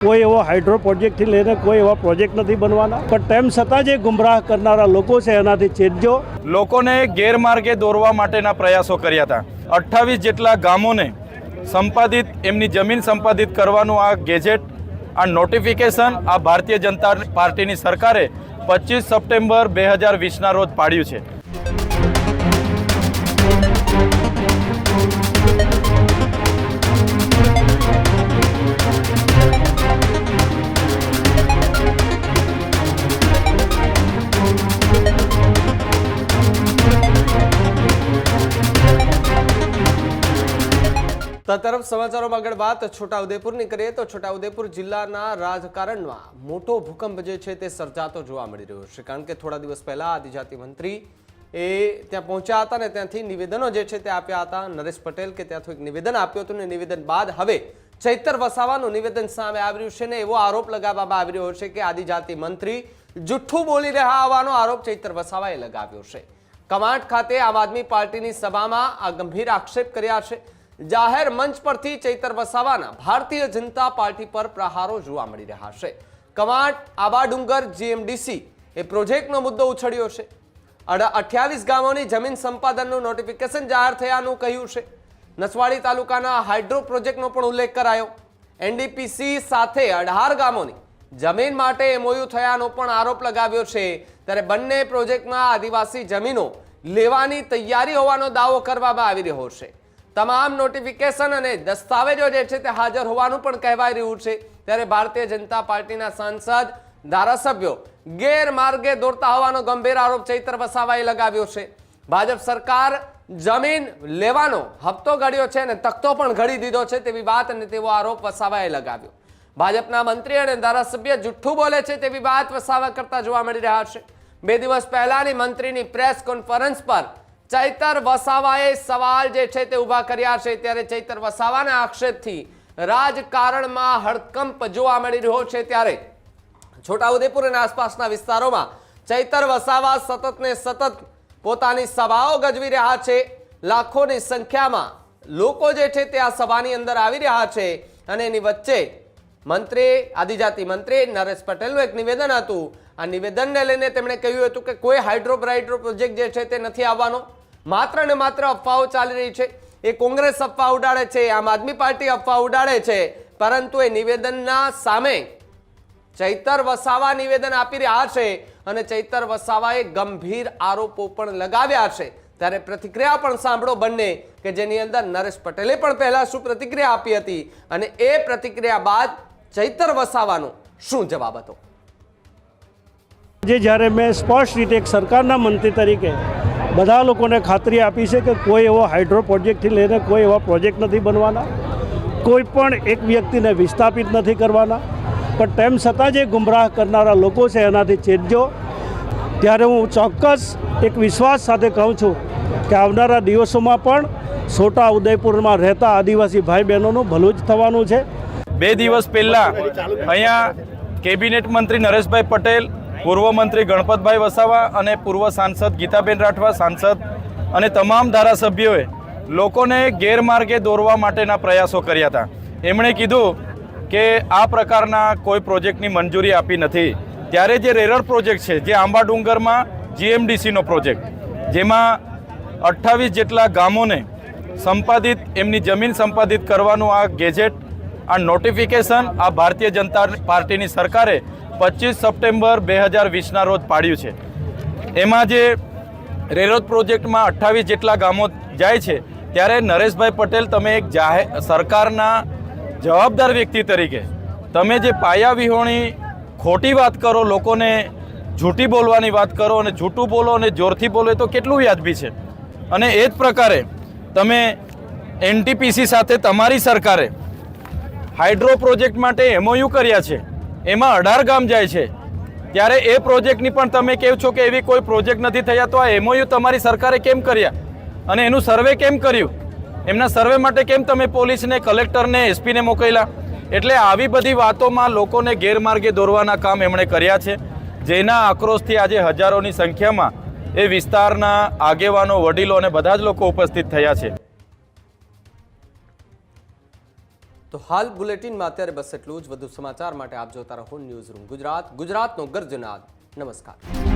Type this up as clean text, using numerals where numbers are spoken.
કોઈ એવો હાઇડ્રો પ્રોજેક્ટથી લઈને કોઈ એવા પ્રોજેક્ટ નથી બનવાના, પણ તેમ છતાં જે ગુમરાહ કરનારા લોકો છે એનાથી ચેતજો। લોકોને ગેરમાર્ગે દોરવા માટેના પ્રયાસો કર્યા હતા। 28 જેટલા ગામોને સંપાદિત એમની જમીન સંપાદિત કરવાનું આ ગેજેટ, આ નોટિફિકેશન આ ભારતીય જનતા પાર્ટીની સરકારે 25 સપ્ટેમ્બર 2020ના રોજ પાડ્યું છે। તરફ સમાચારોમાં આગળ વાત છોટાઉદેપુરની કરીએ તો છોટાઉદેપુર જિલ્લાના રાજકારણમાં મોટો ભૂકંપ જે છે તે સર્જાતો જોવા મળી રહ્યો છે। કારણ કે થોડા દિવસ પહેલા આદિજાતિ મંત્રી ત્યાં પહોંચ્યા હતા ને ત્યાંથી નિવેદનો જે છે તે આપ્યા હતા। નરેશ પટેલ કે ત્યાંથી એક નિવેદન આપ્યું હતું ને નિવેદન બાદ હવે ચૈતર વસાવાનું નિવેદન સામે આવ્યું છે ને એવો આરોપ લગાવવામાં આવી રહ્યો છે કે આદિજાતિ મંત્રી જુઠ્ઠું બોલી રહ્યા હોવાનો આરોપ ચૈતર વસાવાએ લગાવ્યો છે। કમાટ ખાતે આમ આદમી પાર્ટીની સભામાં આ ગંભીર આક્ષેપ કર્યા છે। જાહેર મંચ પરથી ચૈતર વસાવાના ભારતીય જનતા પાર્ટી પર પ્રહારો જોવા મળી રહ્યા છે। કમાટ આબાડુંગર જીએમડીસી એ પ્રોજેક્ટનો મુદ્દો ઉછળ્યો છે। 28 ગામોની જમીન સંપાદનનું નોટિફિકેશન જાહેર થયાનું કહ્યું છે। નસવાડી તાલુકાના હાઇડ્રો પ્રોજેક્ટનો પણ ઉલ્લેખ કરાયો। એનડીપીસી સાથે 18 ગામોની જમીન માટે એમઓયુ થયાનો પણ આરોપ લગાવ્યો છે। ત્યારે બંને પ્રોજેક્ટમાં આદિવાસી જમીનો લેવાની તૈયારી હોવાનો દાવો કરવામાં આવી રહ્યો છે। તમામ નોટિફિકેશન અને દસ્તાવેજો જે છે તે હાજર હોવાનું પણ કહેવાય રહ્યું છે। ત્યારે ભારતીય જનતા પાર્ટીના સાંસદ ધારાસભ્યો ગેરમાર્ગે દોરતા હોવાનો ગંભીર આરોપ ચૈતર વસાવાએ લગાવ્યો છે। ભાજપ સરકાર જમીન લેવાનો હપ્તો ઘડ્યો છે અને તખ્તો પણ ઘડી દીધો છે તેવી વાત અને તેવો આરોપ વસાવાએ લગાવ્યો। ભાજપના મંત્રી અને ધારાસભ્ય જુઠ્ઠું બોલે છે તેવી વાત વસાવા કરતા જોવા મળી રહ્યા છે। 2 દિવસ પહેલાની મંત્રીની પ્રેસ કોન્ફરન્સ પર ચૈતર વસાવાએ સવાલ જે છે તે ઊભા કર્યા છે। ત્યારે ચૈતર વસાવાના આક્ષેપથી રાજકારણમાં હડકંપ જોવા મળી રહ્યો છે। ત્યારે છોટાઉદેપુર અને આસપાસના વિસ્તારોમાં ચૈતર વસાવા સતત ને સતત પોતાની સભાઓ ગજવી રહ્યા છે। લાખોની સંખ્યામાં લોકો જે છે તે આ સભાની અંદર આવી રહ્યા છે અને એની વચ્ચે મંત્રી આદિજાતિ મંત્રી નરેશ પટેલનું એક નિવેદન હતું। આ નિવેદનને લઈને તેમણે કહ્યું હતું કે કોઈ હાઇડ્રો પ્રોજેક્ટ જે છે તે નથી આવવાનો, માત્ર ને માત્ર અફવાઓ ચાલી રહી છે। એ કોંગ્રેસ અફવા ઉડાડે છે, આમ આદમી પાર્ટી અફવા ઉડાડે છે, પરંતુ એ નિવેદનના સામે ચૈતર વસાવા નિવેદન આપી રહ્યા છે અને ચૈતર વસાવાએ ગંભીર આરોપો પણ લગાવ્યા છે। ત્યારે પ્રતિક્રિયા પણ સાંભળો બંને કે જેની અંદર નરેશ પટેલે પણ પહેલા શું પ્રતિક્રિયા આપી હતી અને એ પ્રતિક્રિયા બાદ ચૈતર વસાવાનો શું જવાબ હતો। જ્યારે મેં સ્પષ્ટ રીતે એક સરકારના મંત્રી તરીકે બધા લોકોને ખાતરી આપી છે કે કોઈ એવો હાઇડ્રો પ્રોજેક્ટથી લઈને કોઈ એવા પ્રોજેક્ટ નથી બનવાના, કોઈ પણ એક વ્યક્તિને વિસ્થાપિત નથી કરવાના, પણ તેમ છતાં જે ગુમરાહ કરનારા લોકો છે એનાથી ચેતજો। ત્યારે હું ચોક્કસ એક વિશ્વાસ સાથે કહું છું કે આવનારા દિવસોમાં પણ છોટાઉદેપુરમાં રહેતા આદિવાસી ભાઈ બહેનોનું ભલું જ થવાનું છે। 2 દિવસ પહેલા અહીંયા કેબિનેટ મંત્રી નરેશભાઈ પટેલ, પૂર્વ મંત્રી ગણપતભાઈ વસાવા અને પૂર્વ સાંસદ ગીતાબેન રાઠવા સાંસદ અને તમામ ધારાસભ્યોએ લોકોને ગેરમાર્ગે દોરવા માટેના પ્રયાસો કર્યા હતા। એમણે કીધું કે આ પ્રકારના કોઈ પ્રોજેક્ટની મંજૂરી આપી નથી। ત્યારે જે રેરર પ્રોજેક્ટ છે, જે આંબાડુંગરમાં જીએમડીસીનો પ્રોજેક્ટ, જેમાં 28 જેટલા ગામોને સંપાદિત એમની જમીન સંપાદિત કરવાનું આ ગેજેટ, આ નોટિફિકેશન આ ભારતીય જનતા પાર્ટીની સરકારે 25 સપ્ટેમ્બર 2020ના રોજ પાડ્યું છે। એમાં જે રેરોદ પ્રોજેક્ટમાં 28 જેટલા ગામો જાય છે, ત્યારે નરેશભાઈ પટેલ, તમે એક સરકારના જવાબદાર વ્યક્તિ તરીકે તમે જે પાયા વિહોણી ખોટી વાત કરો, લોકોને જૂઠી બોલવાની વાત કરો અને જૂઠું બોલો અને જોરથી બોલો, તો કેટલું વ્યાજબી છે। અને એ જ પ્રકારે તમે એનટીપીસી સાથે તમારી સરકારે હાઇડ્રો પ્રોજેક્ટ માટે એમઓયુ કર્યા છે, એમાં 18 ગામ જાય છે। ત્યારે એ પ્રોજેક્ટની પણ તમે કહો છો કે એવી કોઈ પ્રોજેક્ટ નથી થયા, તો આ એમઓયુ તમારી સરકારે કેમ કર્યા અને એનું સર્વે કેમ કર્યું? એમના સર્વે માટે કેમ તમે પોલીસને, કલેક્ટરને, એસપીને મોકલ્યા? એટલે આવી બધી વાતોમાં લોકોને ગેરમાર્ગે દોરવાના કામ એમણે કર્યા છે, જેના આક્રોશથી આજે હજારોની સંખ્યામાં એ વિસ્તારના આગેવાનો, વડીલો અને બધા જ લોકો ઉપસ્થિત થયા છે। તો હાલ બુલેટિનમાં અત્યારે બસ એટલું જ. વધુ સમાચાર માટે આપ જોતા રહો ન્યૂઝ રૂમ ગુજરાત, ગુજરાતનો ગર્જનાદ. નમસ્કાર.